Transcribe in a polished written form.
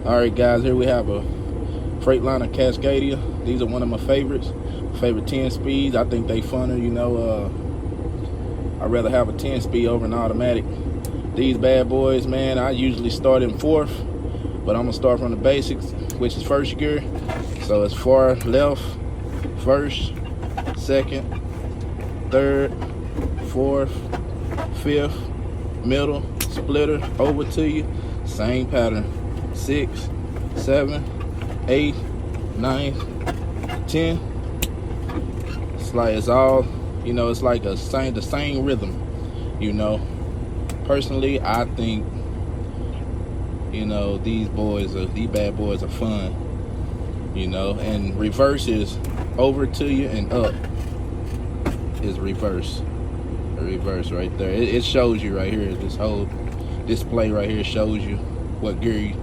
Alright guys, here we have a Freightliner Cascadia. These are one of my favorites. Favorite 10 speeds. I think they funner, you know. I'd rather have a 10 speed over an automatic. These bad boys, man, I usually start in fourth, but I'm gonna start from the basics, which is first gear. So it's far left, first, second, third, fourth, fifth, middle, splitter, over to you, same pattern. 6, 7, 8, 9, 10. It's like it's all, you know, it's like the same rhythm, you know. Personally, I think, you know, these bad boys are fun, you know. And reverse is over to you, and up is reverse. A reverse right there. It shows you right here. This whole display right here shows you what gear